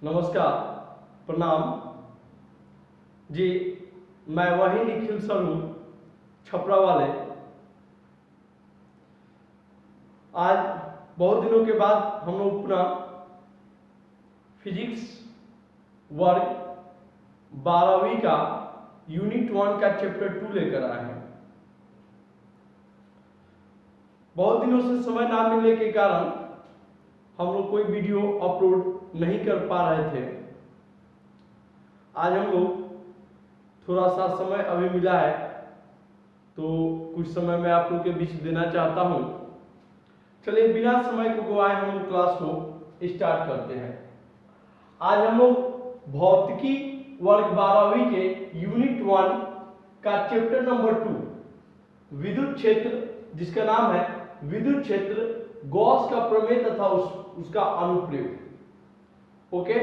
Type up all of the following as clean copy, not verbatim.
नमस्कार, प्रणाम जी। मैं वही निखिल सर हूँ, छपरा वाले। आज बहुत दिनों के बाद हम लोग अपना फिजिक्स वर्ग 12वीं का यूनिट 1 का चैप्टर 2 लेकर आए हैं। बहुत दिनों से समय ना मिलने के कारण हम लोग कोई वीडियो अपलोड नहीं कर पा रहे थे। आज हम लोग थोड़ा सा समय अभी मिला है तो कुछ समय मैं आप लोग के बीच देना चाहता हूँ। चलिए बिना समय को गवाए हम लोग क्लास को स्टार्ट करते हैं। आज हम लोग भौतिकी वर्ग 12वीं के यूनिट 1 का चैप्टर नंबर 2 विद्युत क्षेत्र, जिसका नाम है विद्युत क्षेत्र, गॉस का प्रमेय तथा उसका अनुप्रयोग। ओके,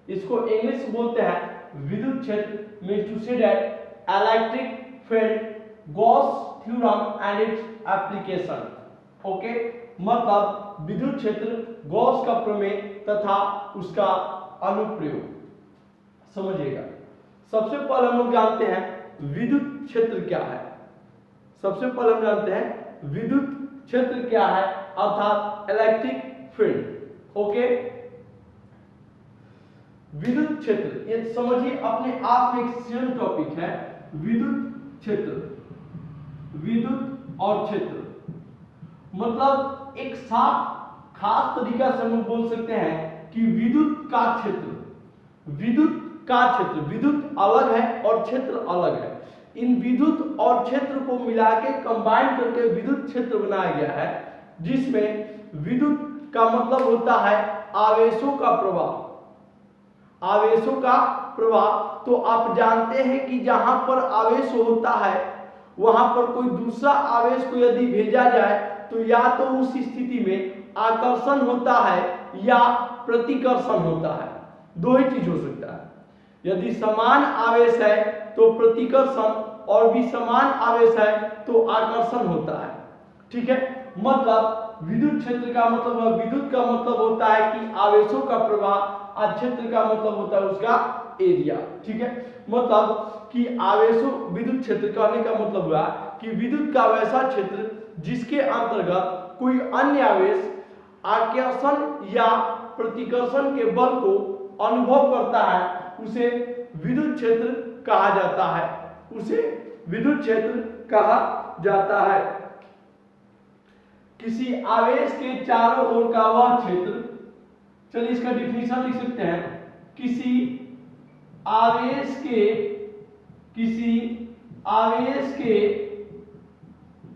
इसको इंग्लिश बोलते हैं विद्युत क्षेत्र, means to say that electric field, Gauss theorem and its application. Okay, मतलब विद्युत क्षेत्र, गॉस का प्रमेय तथा उसका अनुप्रयोग। समझिएगा, सबसे पहले हम लोग जानते हैं विद्युत क्षेत्र क्या है। सबसे पहले हम जानते हैं विद्युत क्षेत्र क्या है, अर्थात इलेक्ट्रिक फील्ड। ओके, विद्युत क्षेत्र ये समझिए अपने आप में एक सेम टॉपिक है। विद्युत क्षेत्र, विद्युत और क्षेत्र मतलब एक साफ खास तरीका से हम बोल सकते हैं कि विद्युत का क्षेत्र, विद्युत का क्षेत्र, विद्युत अलग है और क्षेत्र अलग है। इन विद्युत और क्षेत्र को मिला के कंबाइन करके विद्युत क्षेत्र बनाया गया है, जिसमें विद्युत का मतलब होता है आवेशों का प्रवाह। आवेशों का प्रवाह, तो आप जानते हैं कि जहां पर आवेश होता है वहां पर कोई दूसरा आवेश को यदि भेजा जाए तो या तो उस स्थिति में आकर्षण होता है या प्रतिकर्षण होता है। दो ही चीज हो सकता है। यदि समान आवेश है तो प्रतिकर्षण, और भी समान आवेश है तो आकर्षण होता है। ठीक है, मतलब विद्युत क्षेत्र का मतलब, विद्युत का मतलब होता है कि आवेशों का प्रवाह, और क्षेत्र का मतलब होता है उसका एरिया। ठीक है, मतलब कि आवेशों, विद्युत क्षेत्र कहने का मतलब हुआ कि विद्युत का वैसा क्षेत्र जिसके अंतर्गत कोई अन्य आवेश आकर्षण या प्रतिकर्षण के बल को अनुभव करता है, उसे विद्युत क्षेत्र कहा जाता है। उसे विद्युत क्षेत्र कहा जाता है। किसी आवेश के चारों ओर का वह क्षेत्र, चलिए इसका डिफिनीशन लिख सकते हैं। किसी आवेश के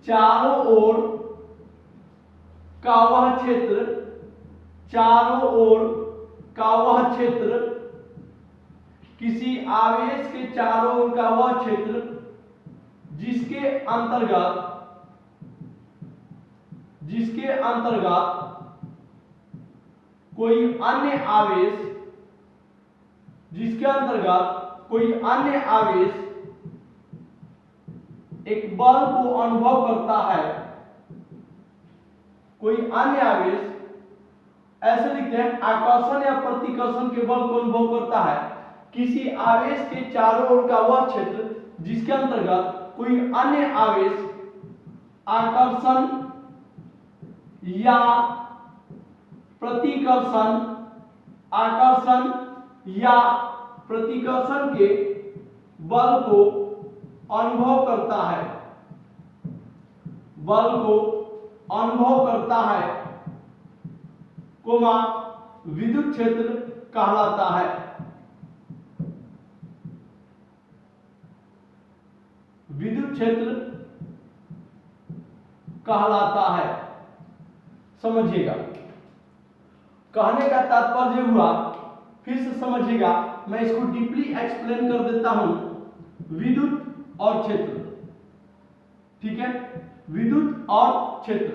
चारों ओर का वह क्षेत्र, चारों ओर का वह क्षेत्र, किसी आवेश के चारों ओर का वह क्षेत्र जिसके अंतर्गत कोई अन्य आवेश, जिसके अंतर्गत कोई अन्य आवेश एक बल को अनुभव करता है, कोई अन्य आवेश, ऐसे लिखते हैं आकर्षण या प्रतिकर्षण के बल को अनुभव करता है। किसी आवेश के चारों ओर का वह क्षेत्र जिसके अंतर्गत कोई अन्य आवेश आकर्षण या प्रतिकर्षण, आकर्षण या प्रतिकर्षण के बल को अनुभव करता है, बल को अनुभव करता है, कोमा विद्युत क्षेत्र कहलाता है। विद्युत क्षेत्र कहलाता है। समझिएगा, कहने का तात्पर्य हुआ, फिर से समझिएगा, मैं इसको डीपली एक्सप्लेन कर देता हूं। विद्युत और क्षेत्र, ठीक है, विद्युत और क्षेत्र।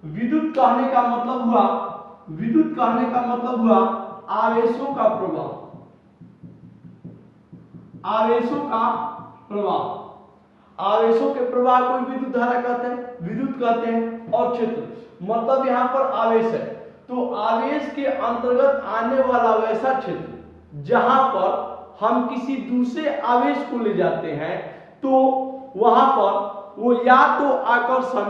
विद्युत कहने का मतलब हुआ, विद्युत कहने का मतलब हुआ आवेशों का प्रवाह, आवेशों का प्रवाह। आवेशों के प्रवाह को विद्युत धारा कहते हैं, विद्युत कहते हैं। और क्षेत्र मतलब यहां पर आवेश है, तो आवेश के अंतर्गत आने वाला वैसा क्षेत्र जहां पर हम किसी दूसरे आवेश को ले जाते हैं तो वहां पर वो या तो आकर्षण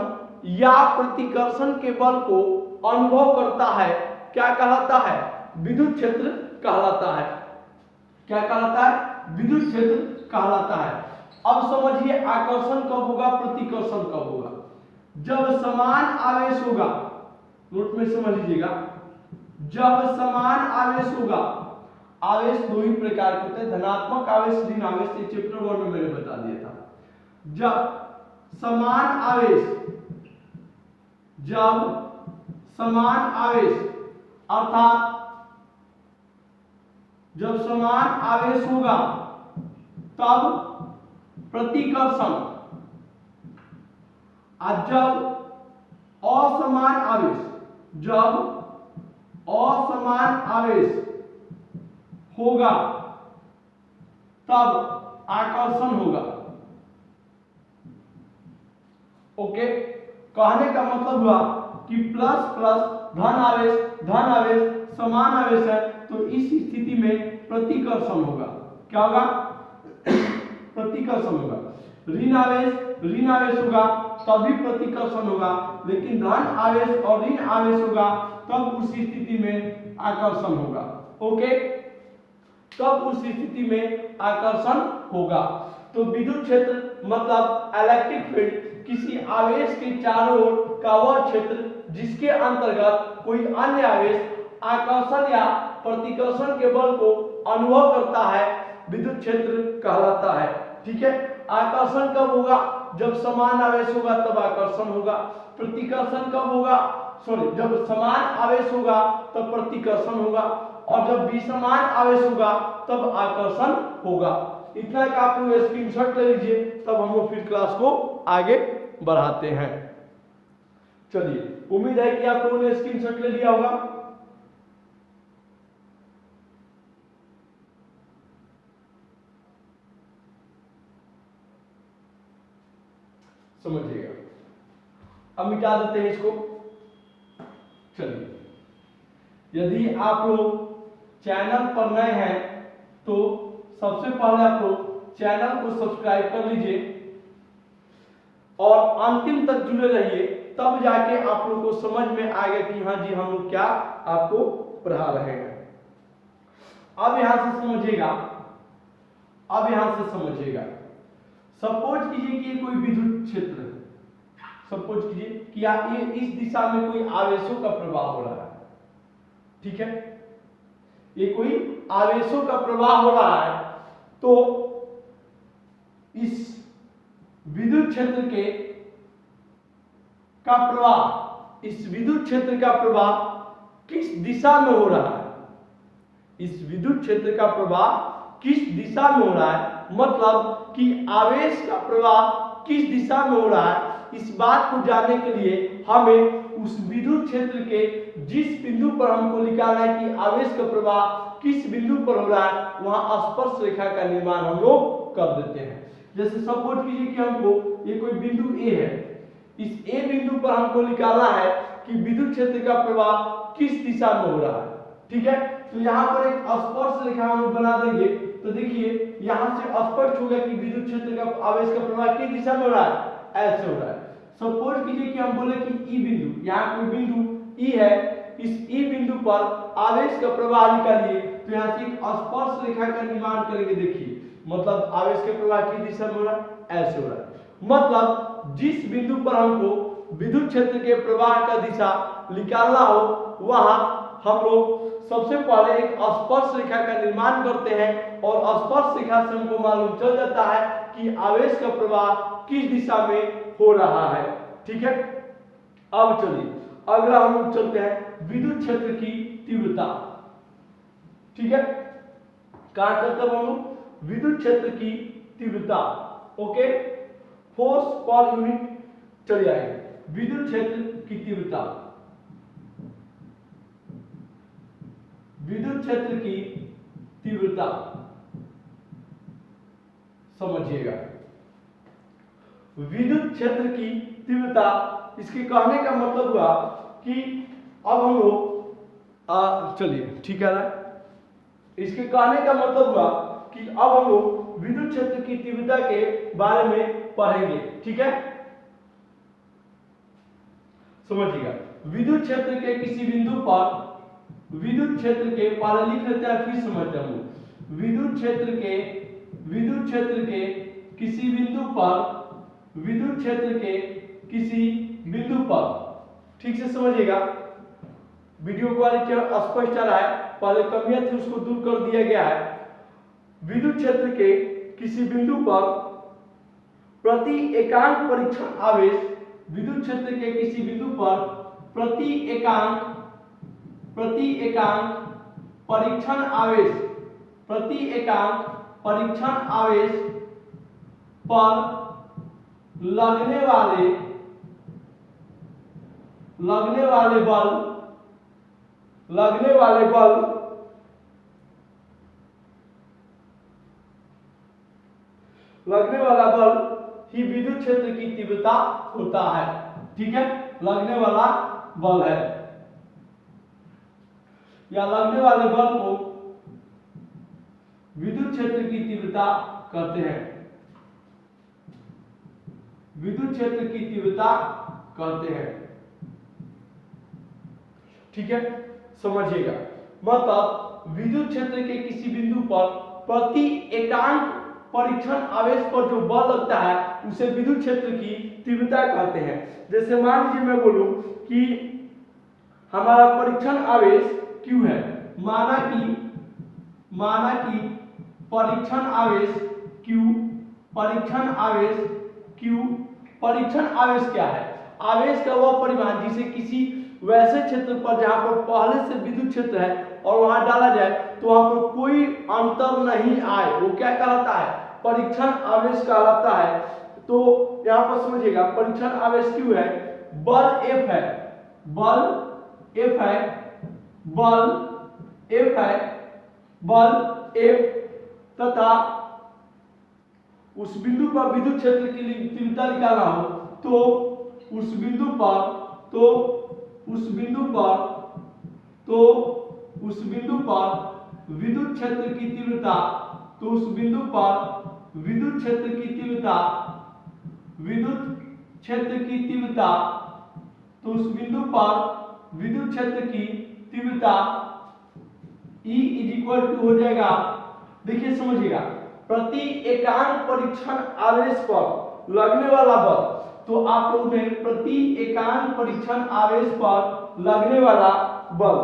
या प्रतिकर्षण के बल को अनुभव करता है। क्या कहलाता है? विद्युत क्षेत्र कहलाता है। क्या कहलाता है? विद्युत क्षेत्र कहलाता है। अब समझिए आकर्षण कब होगा, प्रतिकर्षण कब होगा? जब समान आवेश होगा, नोट में समझ लीजिएगा, जब समान आवेश होगा, आवेश दो ही प्रकार के होते हैं, धनात्मक आवेश, ऋण आवेश, ये चैप्टर 1 में मैंने बता दिया था। जब समान आवेश अर्थात जब समान आवेश होगा तब प्रतिकर्षण, और जब असमान आवेश होगा तब आकर्षण होगा। ओके, कहने का मतलब हुआ कि प्लस प्लस धन आवेश समान आवेश है तो इस स्थिति में प्रतिकर्षण होगा। क्या होगा? प्रतिकर्षण होगा। ऋण आवेश होगा तभी प्रतिकर्षण होगा, लेकिन धन आवेश और ऋण आवेश होगा तब उस स्थिति में आकर्षण होगा। ओके, तब उस स्थिति में आकर्षण होगा। तो विद्युत क्षेत्र मतलब इलेक्ट्रिक फील्ड किसी आवेश के चारों ओर का वह क्षेत्र जिसके अंतर्गत कोई अन्य आवेश आकर्षण या प्रतिकर्षण के बल को अनुभव करता है, विद्युत क्षेत्र कहलाता है। ठीक है, आकर्षण कब होगा? जब समान आवेश होगा तब आकर्षण होगा। प्रतिकर्षण कब होगा? जब समान आवेश होगा तब प्रतिकर्षण होगा, और जब विसमान आवेश होगा तब आकर्षण होगा। इतना का आप लोग स्क्रीनशॉट ले लीजिए, तब हम लोग फिर क्लास को आगे बढ़ाते हैं। चलिए, उम्मीद है कि आप लोगों ने स्क्रीनशॉट ले लिया होगा। समझिएगा, अब मिटा देते हैं इसको। चलिए, यदि आप लोग चैनल पर नए हैं तो सबसे पहले आप लोग चैनल को सब्सक्राइब कर लीजिए और अंतिम तक जुड़े रहिए, तब जाके आप लोग को समझ में आएगा कि हाँ जी हम लोग क्या आपको पढ़ा रहे हैं। अब यहां से समझिएगा, सपोज कीजिए कि कोई विद्युत क्षेत्र है, सपोज कीजिए कि ये इस दिशा में कोई आवेशों का प्रवाह हो रहा है। ठीक है, ये कोई आवेशों का प्रवाह हो रहा है, तो इस विद्युत क्षेत्र का प्रवाह किस दिशा में हो रहा है? इस विद्युत क्षेत्र का प्रवाह किस दिशा में हो रहा है, मतलब कि आवेश का प्रवाह किस दिशा में हो रहा है, इस बात को जानने के लिए हमें उस विद्युत क्षेत्र के जिस बिंदु पर हमको निकालना है कि आवेश का प्रवाह किस बिंदु पर हो रहा है, वहां स्पर्श रेखा का निर्माण हम लोग कर देते हैं। जैसे सपोज कीजिए कि हमको ये कोई बिंदु ए है, इस ए बिंदु पर हमको निकालना है कि विद्युत क्षेत्र का प्रवाह किस दिशा में हो रहा है। ठीक है, तो यहाँ पर एक स्पर्श रेखा हम बना देंगे, तो देखिए यहाँ से स्पष्ट होगा कि विद्युत क्षेत्र का आवेश का प्रवाह किस दिशा में हो रहा है, ऐसे हो रहा है। सपोज कीजिए कि हम बोले कि ई बिंदु, यहाँ कोई बिंदु ई है, इस ई बिंदु पर आवेश का प्रवाह निकालिए, तो यहाँ से एक स्पर्श रेखा का निर्माण करेंगे। देखिए मतलब आवेश का प्रवाह किस दिशा में हो रहा है, ऐसे हो रहा है। मतलब जिस बिंदु पर हमको विद्युत क्षेत्र के प्रवाह का दिशा निकालना हो, वहां हम लोग सबसे पहले एक स्पर्श रेखा का निर्माण करते हैं, और स्पर्श रेखा से हमको मालूम चल जाता है कि आवेश का प्रवाह किस दिशा में हो रहा है। ठीक है, अब चलिए अगला हम लोग चलते हैं विद्युत क्षेत्र की तीव्रता। ठीक है, कहां चलते हैं हम लोग? विद्युत क्षेत्र की तीव्रता। ओके, फोर्स पर यूनिट चलिए आइए, विद्युत क्षेत्र की तीव्रता। विद्युत क्षेत्र की तीव्रता समझिएगा, विद्युत क्षेत्र की तीव्रता, इसके कहने का मतलब हुआ कि अब हम लोग चलिए ठीक है ना। इसके कहने का मतलब हुआ कि अब हम लोग विद्युत क्षेत्र की तीव्रता के बारे में पढ़ेंगे, ठीक है। समझिएगा, विद्युत क्षेत्र के किसी बिंदु पर, विद्युत क्षेत्र के, पहले लिख लेते हैं फिर समझते हैं। विद्युत क्षेत्र के किसी बिंदु पर, विद्युत क्षेत्र के किसी बिंदु पर, ठीक से समझिएगा, वीडियो क्वालिटी स्पष्ट आ रहा है, पहले कमियां थी उसको दूर कर दिया गया है। विद्युत क्षेत्र के किसी बिंदु पर प्रति एकांक परीक्षण आवेश, विद्युत क्षेत्र के किसी बिंदु पर प्रति एकांक परीक्षण आवेश, प्रति एकांक परीक्षण आवेश पर लगने वाले बल ही विद्युत क्षेत्र की तीव्रता होता है, ठीक है। लगने वाला बल है या लगने वाले बल को विद्युत क्षेत्र की तीव्रता कहते हैं, विद्युत क्षेत्र की तीव्रता कहते हैं, ठीक है। समझिएगा, मतलब विद्युत क्षेत्र के किसी बिंदु पर प्रति एकांक परीक्षण आवेश पर जो बल लगता है उसे विद्युत क्षेत्र की तीव्रता कहते हैं। जैसे मान लीजिए मैं बोलूं कि हमारा परीक्षण आवेश Q है, माना कि परीक्षण आवेश Q, परीक्षण आवेश क्या है? आवेश का वह परिमाण जिसे किसी वैसे क्षेत्र पर जहां पर पहले से विद्युत क्षेत्र है और वहां डाला जाए तो वहां पर कोई अंतर नहीं आए, वो क्या कहलाता है? परीक्षण आवेश कहलाता है। तो यहां पर समझिएगा, परीक्षण आवेश Q है, बल F है, बल F तथा उस बिंदु पर विद्युत क्षेत्र की तीव्रता निकालना हो तो उस बिंदु पर विद्युत क्षेत्र की तीव्रता, विद्युत क्षेत्र की तीव्रता E हो जाएगा, देखिए समझिएगा, प्रति एकांक परीक्षण आवेश पर लगने वाला बल, तो आप लोग ने प्रति एकांक परीक्षण आवेश पर लगने वाला बल,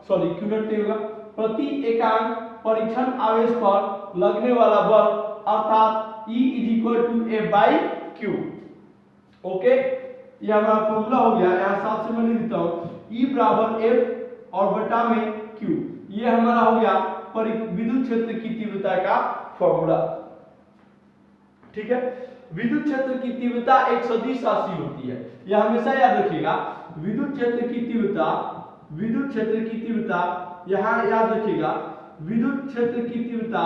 सॉरी क्यों नहीं होगा, प्रति एकांक परीक्षण आवेश पर लगने वाला बल अर्थात E F/Q। ओके, ये हमारा फॉर्मूला हो गया, यहाँ साफ से मैं लिख देता हूँ, E बराबर F और बटा में Q, ये हमारा हो गया विद्युत क्षेत्र की तीव्रता का फॉर्मूला, ठीक है। विद्युत क्षेत्र की तीव्रता एक सदिश राशि होती है, यह हमेशा याद रखिएगा। विद्युत क्षेत्र की तीव्रता यहाँ याद रखिएगा, विद्युत क्षेत्र की तीव्रता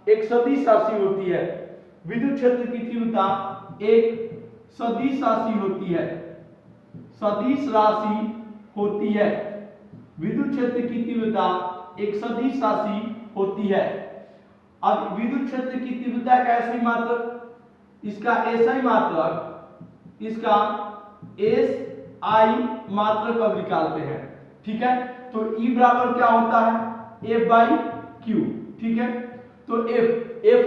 एक सदिश राशि होती है, विद्युत क्षेत्र की तीव्रता एक सदिश राशि होती है, विद्युत क्षेत्र की तीव्रता एक सदिश राशि होती है। अब विद्युत क्षेत्र की तीव्रता का ऐसा ही मात्रक, इसका SI मात्रक अब निकालते हैं, ठीक है। तो E बराबर क्या होता है? F/Q, ठीक है। तो F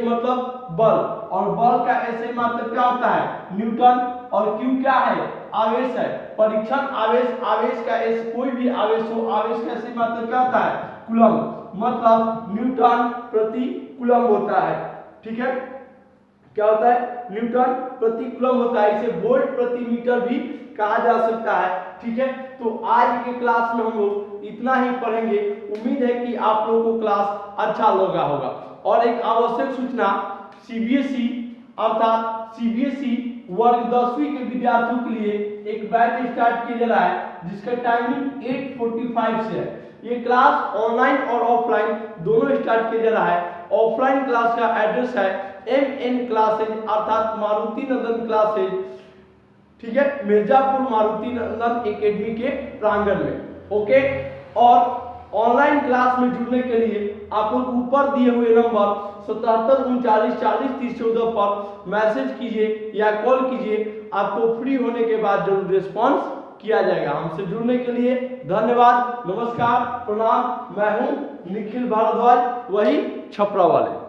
मतलब बल, और बल का SI मात्रक क्या होता है? न्यूटन, और Q क्या है? आवेश है, परीक्षण आवेश, आवेश का कोई भी आवेश हो, आवेश का SI मात्रक क्या होता है? कूलम्ब, मतलब न्यूटन प्रति कूलम्ब होता है, ठीक है। क्या होता है? न्यूटन प्रति कूलम्ब होता है, इसे वोल्ट प्रति मीटर भी कहा जा सकता है, ठीक है। तो आज के क्लास में हम लोग इतना ही पढ़ेंगे, उम्मीद है कि आप लोगों को क्लास अच्छा लगा होगा। और एक आवश्यक सूचना, CBSE अर्थात CBSE वर्ग 10वीं के विद्यार्थियों के लिए एक बैच स्टार्ट किया जा रहा है जिसका टाइमिंग 8:45 से है। ये क्लास ऑनलाइन और ऑफलाइन दोनों स्टार्ट किया जा रहा है। ऑफलाइन क्लास का एड्रेस है MN क्लासेज अर्थात मारुति नंदन क्लासेज, ठीक है, मिर्जापुर मारुति नंदन एकेडमी के प्रांगण में। ओके, और ऑनलाइन क्लास में जुड़ने के लिए आप लोग ऊपर दिए हुए नंबर 77 39 40 30 14 पर मैसेज कीजिए या कॉल कीजिए, आपको फ्री होने के बाद जरूर रिस्पॉन्स किया जाएगा। हमसे जुड़ने के लिए धन्यवाद, नमस्कार, प्रणाम। मैं हूं निखिल भारद्वाज, वही छपरा वाले।